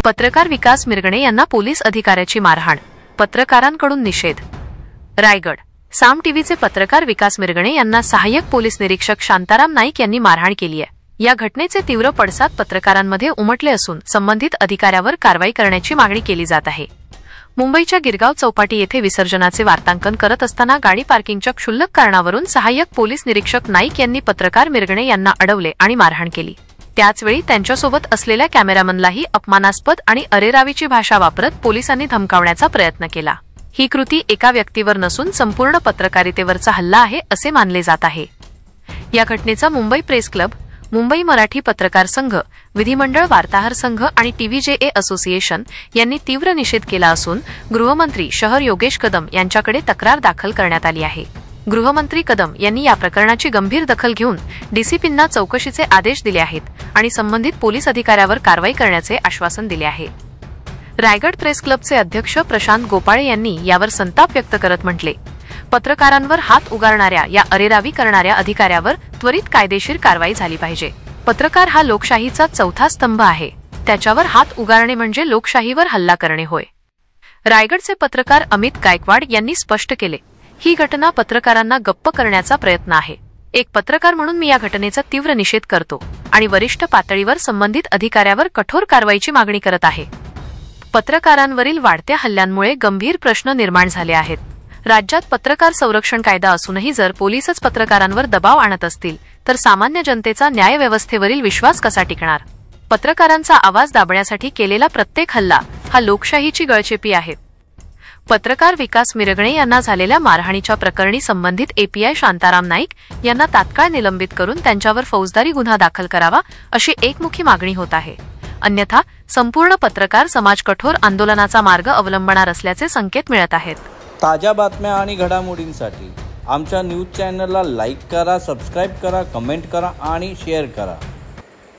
पत्रकार विकास मिरगणे यांना पोलीस अधिकाऱ्याची मारहाण, पत्रकारांकडून निषेध। रायगड साम टीव्हीचे पत्रकार विकास मिरगणे यांना सहाय्यक पोलीस निरीक्षक शांताराम नाईक यांनी मारहाण केली आहे। या घटनेचे तीव्र पडसाद पत्रकारांमध्ये उमटले असून संबंधित अधिकाऱ्यावर कारवाई करण्याची मागणी केली जात आहे। मुंबईच्या गिरगाव चौपाटी येथे विसर्जनाचे वार्तांकन करत असताना गाडी पार्किंगच्या क्षुल्लक कारणावरून सहाय्यक पोलीस निरीक्षक नाईक यांनी पत्रकार मिरगणे यांना अडवले आणि मारहाण केली। त्याचवेळी त्यांच्यासोबत असलेल्या कॅमेरामनलाही अपमानास्पद आणि अरेरावीची भाषा वापरत पोलिसांनी धमकावण्याचा प्रयत्न केला। ही कृती एका व्यक्तीवर नसून संपूर्ण पत्रकारितेवरचा हल्ला आहे असे मानले जात आहे। या घटनेचा मुंबई प्रेस क्लब, मुंबई मराठी पत्रकार संघ, विधिमंडळ वार्ताहर संघ आणि TVJA असोसिएशन यांनी तीव्र निषेध केला असून गृहमंत्री शहर योगेश कदम यांच्याकडे तक्रार दाखल करण्यात आली आहे। गृहमंत्री कदम यांनी या प्रकरणाची गंभीर दखल घेऊन DCPंना चौकशीचे आदेश दिले आहेत आणि संबंधित पोलीस अधिकाऱ्यावर कारवाई करण्याचे आश्वासन दिले आहे। रायगड प्रेस क्लबचे अध्यक्ष प्रशांत गोपाळे यांनी यावर संताप व्यक्त करत म्हटले, पत्रकारांवर हात उगारणाऱ्या या अरेरावी करणाऱ्या अधिकाऱ्यावर त्वरित कायदेशीर कारवाई झाली पाहिजे। पत्रकार हा लोकशाहीचा चौथा स्तंभ आहे, त्याच्यावर हात उगारणे म्हणजे लोकशाहीवर हल्ला करणे होय। रायगडचे पत्रकार अमित गायकवाड यांनी स्पष्ट केले, ही घटना पत्रकारांना गप्प करण्याचा प्रयत्न आहे। एक पत्रकार म्हणून मी या घटनेचा तीव्र निषेध करतो आणि वरिष्ठ पातळीवर संबंधित अधिकाऱ्यावर कठोर कारवाईची मागणी करत आहे। पत्रकारांवरील वाढत्या हल्ल्यांमुळे गंभीर प्रश्न निर्माण झाले आहेत। राज्यात पत्रकार संरक्षण कायदा असूनही जर पोलीसच पत्रकारांवर दबाव आणत असतील तर सामान्य जनतेचा न्यायव्यवस्थेवरील विश्वास कसा टिकणार? पत्रकारांचा आवाज दाबण्यासाठी केलेला प्रत्येक हल्ला हा लोकशाहीची गळचेपी आहे। पत्रकार विकास मिरगणे यांना झालेल्या मारहाणीच्या प्रकरणी संबंधित API शांताराम नाईक यांना तात्काळ निलंबित करून त्यांच्यावर फौजदारी गुन्हा दाखल करावा अशी एकमुखी मागणी होत आहे। अन्यथा संपूर्ण पत्रकार समाज कठोर आंदोलनाचा मार्ग अवलंबणार असल्याचे संकेत मिळत आहेत। ताज्या बातम्या आणि घडामोडींसाठी आमच्या न्यूज चॅनलला लाईक करा, सबस्क्राइब करा, कमेंट करा आणि शेअर करा।